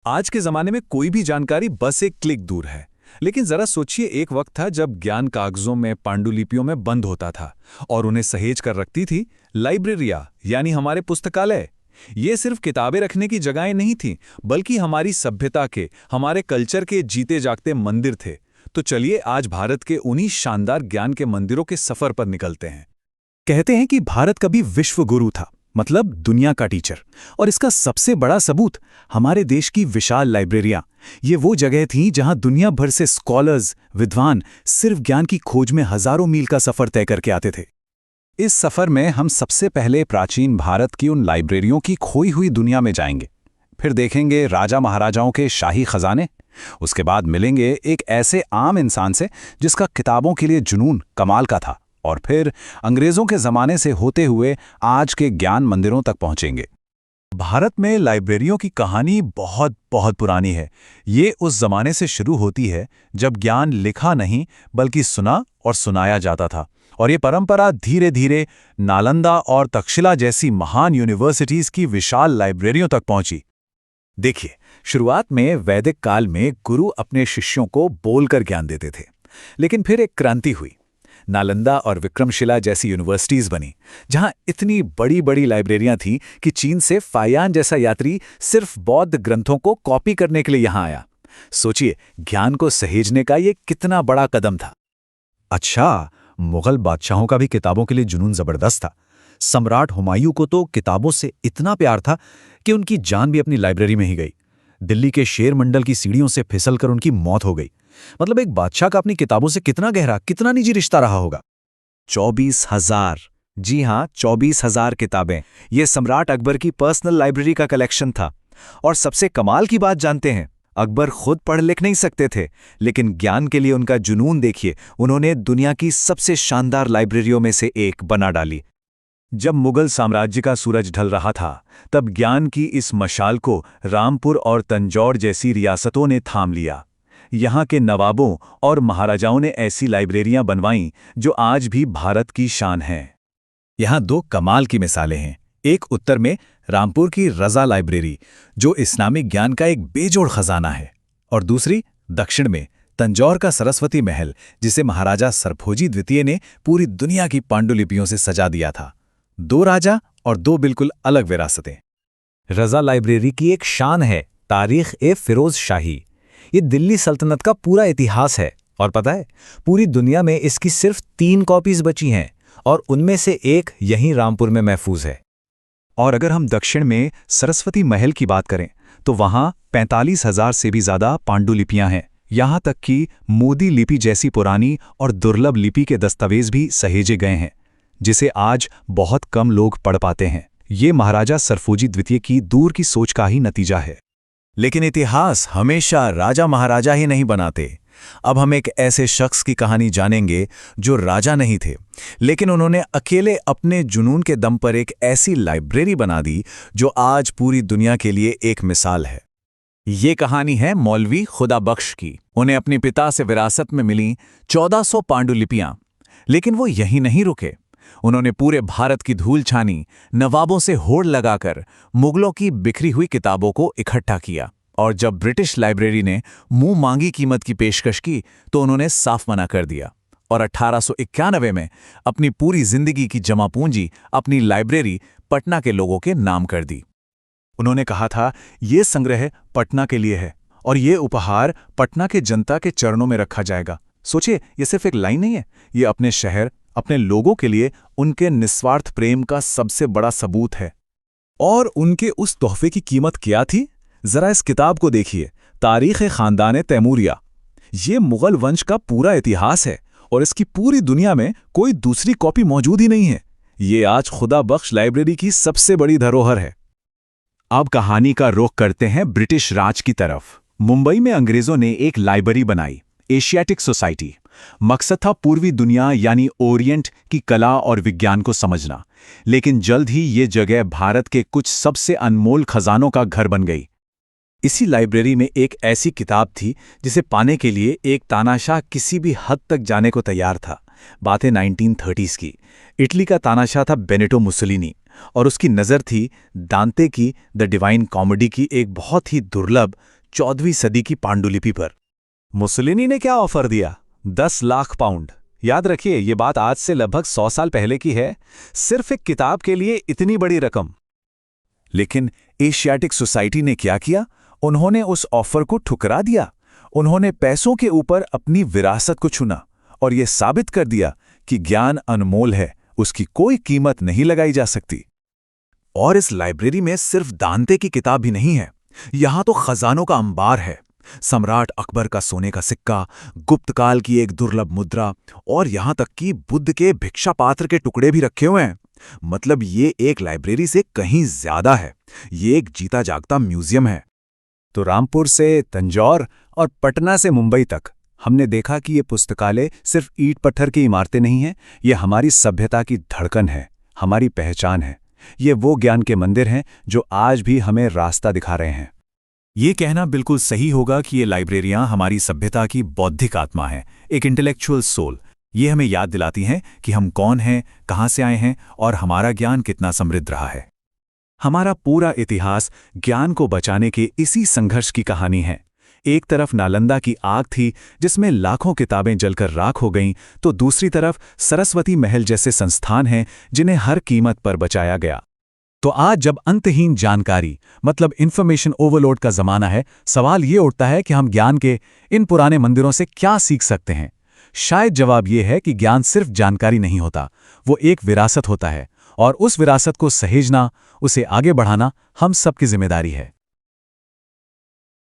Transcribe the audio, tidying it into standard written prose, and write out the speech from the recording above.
आज के जमाने में कोई भी जानकारी बस एक क्लिक दूर है। लेकिन जरा सोचिए, एक वक्त था जब ज्ञान कागजों में, पांडुलिपियों में बंद होता था और उन्हें सहेज कर रखती थी लाइब्रेरिया, यानी हमारे पुस्तकालय। ये सिर्फ किताबें रखने की जगहें नहीं थीं, बल्कि हमारी सभ्यता के, हमारे कल्चर के जीते जागते मंदिर थे। तो चलिए आज भारत के उन्हीं शानदार ज्ञान के मंदिरों के सफर पर निकलते हैं। कहते हैं कि भारत कभी विश्व गुरु था, मतलब दुनिया का टीचर। और इसका सबसे बड़ा सबूत हमारे देश की विशाल लाइब्रेरियां। ये वो जगह थीं जहां दुनिया भर से स्कॉलर्स, विद्वान सिर्फ ज्ञान की खोज में हजारों मील का सफर तय करके आते थे। इस सफर में हम सबसे पहले प्राचीन भारत की उन लाइब्रेरियों की खोई हुई दुनिया में जाएंगे। फिर देखेंगे राजा महाराजाओं के शाही खजाने। उसके बाद मिलेंगे एक ऐसे आम इंसान से जिसका किताबों के लिए जुनून कमाल का था। और फिर अंग्रेजों के जमाने से होते हुए आज के ज्ञान मंदिरों तक पहुंचेंगे। भारत में लाइब्रेरियों की कहानी बहुत बहुत पुरानी है। ये उस जमाने से शुरू होती है जब ज्ञान लिखा नहीं बल्कि सुना और सुनाया जाता था। और ये परंपरा धीरे धीरे नालंदा और तक्षशिला जैसी महान यूनिवर्सिटीज की विशाल लाइब्रेरियों तक पहुंची। देखिए, शुरुआत में वैदिक काल में गुरु अपने शिष्यों को बोलकर ज्ञान देते थे। लेकिन फिर एक क्रांति हुई। नालंदा और विक्रमशिला जैसी यूनिवर्सिटीज बनी, जहां इतनी बड़ी बड़ी लाइब्रेरियां थीं कि चीन से फायान जैसा यात्री सिर्फ बौद्ध ग्रंथों को कॉपी करने के लिए यहां आया। सोचिए, ज्ञान को सहेजने का ये कितना बड़ा कदम था। अच्छा, मुगल बादशाहों का भी किताबों के लिए जुनून जबरदस्त था। सम्राट हुमायूं को तो किताबों से इतना प्यार था कि उनकी जान भी अपनी लाइब्रेरी में ही गई। दिल्ली के शेर मंडल की सीढ़ियों से फिसलकर उनकी मौत हो गई। मतलब एक बादशाह का अपनी किताबों से कितना गहरा, कितना निजी रिश्ता रहा होगा। 24,000, जी हां, 24,000 किताबें। यह सम्राट अकबर की पर्सनल लाइब्रेरी का कलेक्शन था। और सबसे कमाल की बात जानते हैं, अकबर खुद पढ़ लिख नहीं सकते थे, लेकिन ज्ञान के लिए उनका जुनून देखिए, उन्होंने दुनिया की सबसे शानदार लाइब्रेरियों में से एक बना डाली। जब मुगल साम्राज्य का सूरज ढल रहा था, तब ज्ञान की इस मशाल को रामपुर और तंजौर जैसी रियासतों ने थाम लिया। यहाँ के नवाबों और महाराजाओं ने ऐसी लाइब्रेरियां बनवाईं जो आज भी भारत की शान हैं। यहाँ दो कमाल की मिसालें हैं। एक उत्तर में रामपुर की रजा लाइब्रेरी, जो इस्लामिक ज्ञान का एक बेजोड़ खजाना है, और दूसरी दक्षिण में तंजौर का सरस्वती महल, जिसे महाराजा सरफोजी द्वितीय ने पूरी दुनिया की पांडुलिपियों से सजा दिया था। दो राजा और दो बिल्कुल अलग विरासतें। रजा लाइब्रेरी की एक शान है तारीख-ए-फिरोज शाही। ये दिल्ली सल्तनत का पूरा इतिहास है। और पता है, पूरी दुनिया में इसकी सिर्फ 3 कॉपीज बची हैं, और उनमें से एक यहीं रामपुर में महफूज है। और अगर हम दक्षिण में सरस्वती महल की बात करें, तो वहाँ 45,000 से भी ज्यादा पांडुलिपियां हैं। यहाँ तक कि मोदी लिपि जैसी पुरानी और दुर्लभ लिपि के दस्तावेज भी सहेजे गए हैं, जिसे आज बहुत कम लोग पढ़ पाते हैं। ये महाराजा सरफोजी द्वितीय की दूर की सोच का ही नतीजा है। लेकिन इतिहास हमेशा राजा महाराजा ही नहीं बनाते। अब हम एक ऐसे शख्स की कहानी जानेंगे जो राजा नहीं थे, लेकिन उन्होंने अकेले अपने जुनून के दम पर एक ऐसी लाइब्रेरी बना दी जो आज पूरी दुनिया के लिए एक मिसाल है। ये कहानी है मौलवी खुदाबख्श की। उन्हें अपने पिता से विरासत में मिली 1400 पांडुलिपियां। लेकिन वो यहीं नहीं रुके। उन्होंने पूरे भारत की धूल छानी, नवाबों से होड़ लगाकर मुगलों की बिखरी हुई किताबों को इकट्ठा किया। और जब ब्रिटिश लाइब्रेरी ने मुंह मांगी कीमत की पेशकश की, तो उन्होंने साफ मना कर दिया। और 1891 में अपनी पूरी जिंदगी की जमा पूंजी अपनी लाइब्रेरी पटना के लोगों के नाम कर दी। उन्होंने कहा था, ये संग्रह पटना के लिए है और ये उपहार पटना के जनता के चरणों में रखा जाएगा। सोचिए, ये सिर्फ एक लाइन नहीं है, ये अपने शहर, अपने लोगों के लिए उनके निस्वार्थ प्रेम का सबसे बड़ा सबूत है। और उनके उस तोहफे की कीमत क्या थी? जरा इस किताब को देखिए, तारीख-ए-खानदान तैमूरिया। ये मुगल वंश का पूरा इतिहास है और इसकी पूरी दुनिया में कोई दूसरी कॉपी मौजूद ही नहीं है। ये आज खुदा बख्श लाइब्रेरी की सबसे बड़ी धरोहर है। अब कहानी का रुख करते हैं ब्रिटिश राज की तरफ। मुंबई में अंग्रेजों ने एक लाइब्रेरी बनाई, एशियाटिक सोसाइटी। मकसद था पूर्वी दुनिया यानी ओरिएंट की कला और विज्ञान को समझना। लेकिन जल्द ही ये जगह भारत के कुछ सबसे अनमोल खजानों का घर बन गई। इसी लाइब्रेरी में एक ऐसी किताब थी जिसे पाने के लिए एक तानाशाह किसी भी हद तक जाने को तैयार था। बातें 1930s की। इटली का तानाशाह था बेनिटो मुसोलिनी। और उसकी नज़र थी दांते की द डिवाइन कॉमेडी की एक बहुत ही दुर्लभ 14वीं सदी की पांडुलिपि पर। मुसोलिनी ने क्या ऑफर दिया? 10 लाख पाउंड। याद रखिए, ये बात आज से लगभग 100 साल पहले की है। सिर्फ एक किताब के लिए इतनी बड़ी रकम। लेकिन एशियाटिक सोसाइटी ने क्या किया? उन्होंने उस ऑफर को ठुकरा दिया। उन्होंने पैसों के ऊपर अपनी विरासत को चुना और यह साबित कर दिया कि ज्ञान अनमोल है, उसकी कोई कीमत नहीं लगाई जा सकती। और इस लाइब्रेरी में सिर्फ दांते की किताब भी नहीं है, यहां तो खजानों का अंबार है। सम्राट अकबर का सोने का सिक्का, गुप्त काल की एक दुर्लभ मुद्रा और यहां तक कि बुद्ध के भिक्षा पात्र के टुकड़े भी रखे हुए हैं। मतलब ये एक लाइब्रेरी से कहीं ज्यादा है, ये एक जीता जागता म्यूजियम है। तो रामपुर से तंजौर और पटना से मुंबई तक हमने देखा कि ये पुस्तकालय सिर्फ ईंट पत्थर की इमारतें नहीं हैं, ये हमारी सभ्यता की धड़कन है, हमारी पहचान है। ये वो ज्ञान के मंदिर हैं जो आज भी हमें रास्ता दिखा रहे हैं। ये कहना बिल्कुल सही होगा कि ये लाइब्रेरियां हमारी सभ्यता की बौद्धिक आत्मा हैं, एक इंटेलेक्चुअल सोल। ये हमें याद दिलाती हैं कि हम कौन हैं, कहाँ से आए हैं और हमारा ज्ञान कितना समृद्ध रहा है। हमारा पूरा इतिहास ज्ञान को बचाने के इसी संघर्ष की कहानी है। एक तरफ नालंदा की आग थी जिसमें लाखों किताबें जलकर राख हो गईं, तो दूसरी तरफ सरस्वती महल जैसे संस्थान हैं जिन्हें हर कीमत पर बचाया गया। तो आज जब अंतहीन जानकारी मतलब इंफॉर्मेशन ओवरलोड का जमाना है, सवाल ये उठता है कि हम ज्ञान के इन पुराने मंदिरों से क्या सीख सकते हैं। शायद जवाब ये है कि ज्ञान सिर्फ जानकारी नहीं होता, वो एक विरासत होता है और उस विरासत को सहेजना, उसे आगे बढ़ाना हम सबकी जिम्मेदारी है।